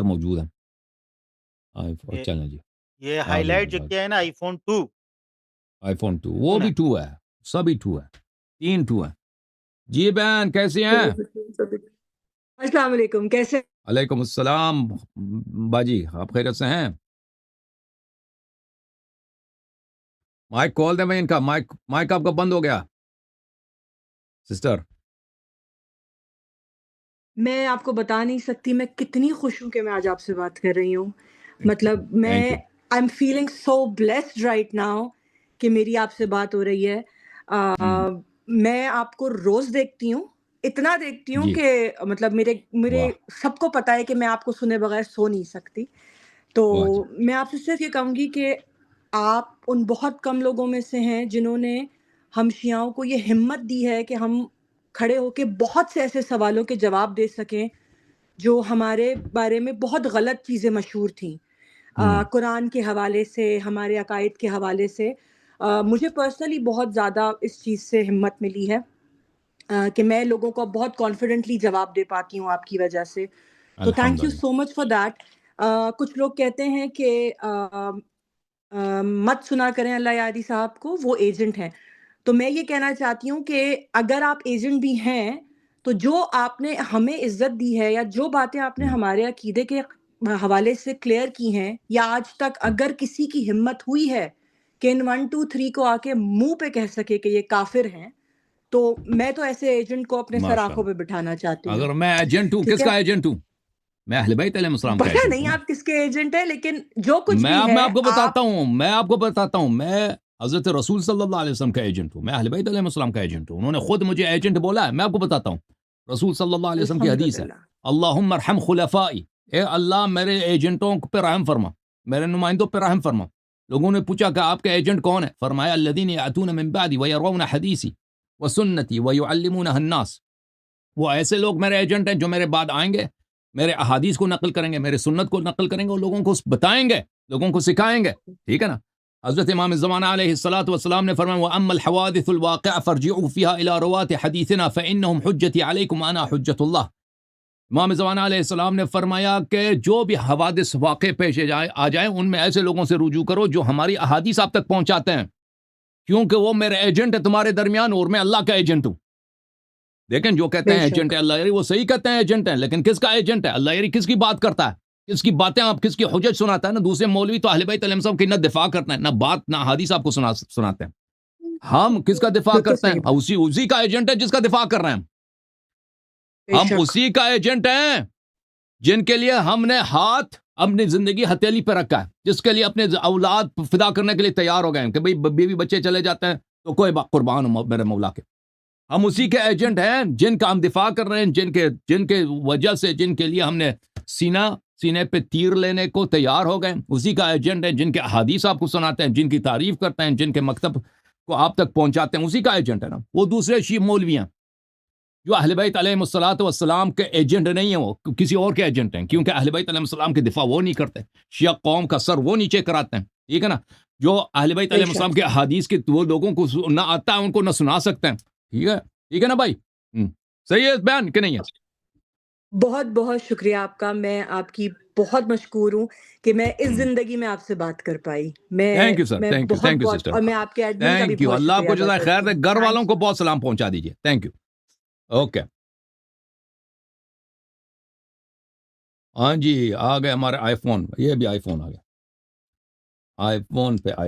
موجود ہیں. چلیں جی یہ آ ہائی گئے لائٹ جو کیا ہے نا آئی فون 2 iPhone 2 وہ بھی 2 ہے, سبھی 2 ہے, 3 2 ہیں. جی بہن کیسی ہیں؟ السلام علیکم, کیسے؟ علیکم السلام باجی, آپ خیریت سے ہیں؟ مائک کھول دیں بھائی ان کا, مائک آپ کا بند ہو گیا سسٹر. میں آپ کو بتا نہیں سکتی میں کتنی خوش ہوں کہ میں آج آپ سے بات کر رہی ہوں. مطلب میں thank you. I am feeling so blessed right now کہ میری آپ سے بات ہو رہی ہے. میں آپ کو روز دیکھتی ہوں, اتنا دیکھتی ہوں جی کہ مطلب میرے واہ سب کو پتا ہے کہ میں آپ کو سنے بغیر سو نہیں سکتی. تو واہ جی میں آپ سے صرف یہ کہوں گی کہ آپ ان بہت کم لوگوں میں سے ہیں جنہوں نے ہم شیعوں کو یہ ہمت دی ہے کہ ہم کھڑے ہو کے بہت سے ایسے سوالوں کے جواب دے سکیں جو ہمارے بارے میں بہت غلط چیزیں مشہور تھیں, قرآن کے حوالے سے, ہمارے عقائد کے حوالے سے. مجھے پرسنلی بہت زیادہ اس چیز سے ہمت ملی ہے کہ میں لوگوں کو بہت کانفیڈنٹلی جواب دے پاتی ہوں آپ کی وجہ سے. تو تھینک یو الحمدللہ. سو مچ فار دیٹ. کچھ لوگ کہتے ہیں کہ مت سنا کریں اللہ یاری صاحب کو, وہ ایجنٹ ہیں. تو میں یہ کہنا چاہتی ہوں کہ اگر آپ ایجنٹ بھی ہیں تو جو آپ نے ہمیں عزت دی ہے یا جو باتیں آپ نے ہمارے عقیدے کے حوالے سے کلیئر کی ہیں, یا آج تک اگر کسی کی ہمت ہوئی ہے کہ ان 1 2 3 کو آ کے منہ پہ کہہ سکے کہ یہ کافر ہیں, تو میں تو ایسے ایجنٹ کو اپنے سر ماشاء آنکھوں اللہ. پہ بٹھانا چاہتی ہوں. اگر میں ایجنٹ ہوں, ٹھیک کس ہے, کا ایجنٹ ہوں؟ میں اہل بیت علیہ السلام کا پتہ ایجنٹ نہیں ہوں نا. آپ کس کے ایجنٹ ہیں, لیکن جو کچھ میں بھی ہے آپ کو آپ بتاتا ہوں میں حضرت رسول صلی اللہ علیہ وسلم کا ایجنٹ ہوں, میں اہل بیت علیہ السلام کا ایجنٹ ہوں. انہوں نے خود مجھے ایجنٹ بولا ہے. میں آپ کو بتاتا ہوں, رسول صلی اللہ علیہ وسلم کی حدیث ہے, الحمدللہ. اللہم ارحم خلفائی, اے اللہ میرے ایجنٹوں پہ رحم فرما, میرے نمائندوں پہ رحم فرما. لوگوں نے پوچھا کہ آپ کا ایجنٹ کون ہے؟ فرمایا الذین یاتون من بعدی ویرون حدیثی وسنتی ویعلمونها الناس. وہ ایسے لوگ میرے ایجنٹ ہیں جو میرے بعد آئیں گے, میرے احادیث کو نقل کریں گے, میرے سنت کو نقل کریں گے, اور لوگوں کو بتائیں گے, لوگوں کو سکھائیں گے. ٹھیک ہے نا. حضرت امام الزمانہ علیہ الصلاۃ والسلام نے فرمایا وَأَمَّا الْحَوَادِثُ الْوَاقِعَةُ فَارْجِعُوا فِيهَا إِلَىٰ رُوَاةِ حَدِيثِنَا فَإِنَّهُمْ حُجَّتِي عَلَيْكُمْ وَأَنَا حُجَّةُ اللَّهِ. امام زمانہ علیہ السلام نے فرمایا کہ جو بھی حوادث واقع پیش آ جائیں ان میں ایسے لوگوں سے رجوع کرو جو ہماری احادیث آپ تک پہنچاتے ہیں, کیونکہ وہ میرے ایجنٹ ہے تمہارے درمیان, اور میں اللہ کا ایجنٹ ہوں. دیکھیں جو کہتے بے ہیں ایجنٹ شک. ہے اللہ یاری, وہ صحیح کہتے ہیں ایجنٹ ہیں, لیکن کس کا ایجنٹ ہے اللہ یاری؟ کس کی بات کرتا ہے, کس کی باتیں آپ, کس کی حجت سناتا ہے نا. دوسرے مولوی تو اہل بیت علیہ السلام کی نہ دفاع کرتے ہیں, نہ بات نہ حدیث آپ کو سناتے ہیں. ہم کس کا دفاع بالکل کرتے صحیح ہیں؟ بات. اسی کا ایجنٹ ہے جس کا دفاع کر رہے ہیں. بے ہم شک. اسی کا ایجنٹ ہیں جن کے لیے ہم نے ہاتھ اپنی زندگی ہتھیلی پہ رکھا ہے, جس کے لیے اپنے اولاد فدا کرنے کے لیے تیار ہو گئے ہیں کہ بھئی بیوی بچے چلے جاتے ہیں تو کوئی قربان ہو میرے مولا کے. ہم اسی کے ایجنٹ ہیں جن کا ہم دفاع کر رہے ہیں, جن کے وجہ سے, جن کے لیے ہم نے سینے پہ تیر لینے کو تیار ہو گئے. اسی کا ایجنٹ ہے جن کے احادیث آپ کو سناتے ہیں, جن کی تعریف کرتے ہیں, جن کے مکتب کو آپ تک پہنچاتے ہیں. اسی کا ایجنٹ ہے نا. وہ دوسرے شیعہ مولوی ہیں جو اہل بیت علیہ الصلوۃ والسلام کے ایجنٹ نہیں ہیں, وہ کسی اور کے ایجنٹ ہیں, کیونکہ اہل بیت علیہ السلام کے دفاع وہ نہیں کرتے. شیعہ قوم کا سر وہ نیچے کراتے ہیں. ٹھیک ہے نا. جو اہل بیت بے علیہ السلام شک. کے احادیث کے وہ لوگوں کو نہ آتا ہے ان کو نہ سنا سکتے ہیں. ٹھیک ہے نا بھائی. صحیح ہے بیان کہ نہیں ہے؟ بہت بہت شکریہ آپ کا, میں آپ کی بہت مشکور ہوں کہ میں اس زندگی میں آپ سے بات کر پائی. تھینک یو سر, میں تھینک بہت یو بہت, سسٹر, اور میں آپ کے ایڈمن کا بھی تھینک یو. بہت اللہ آپ شکریہ کو ادا جزائے خیر کرتی دے, ہوں. گھر والوں تھینک کو یو. بہت سلام پہنچا دیجیے. Thank you. اوکے. ہاں جی, آ گئے ہمارے آئی فون, یہ بھی آئی فون آ گیا, آئی فون پہ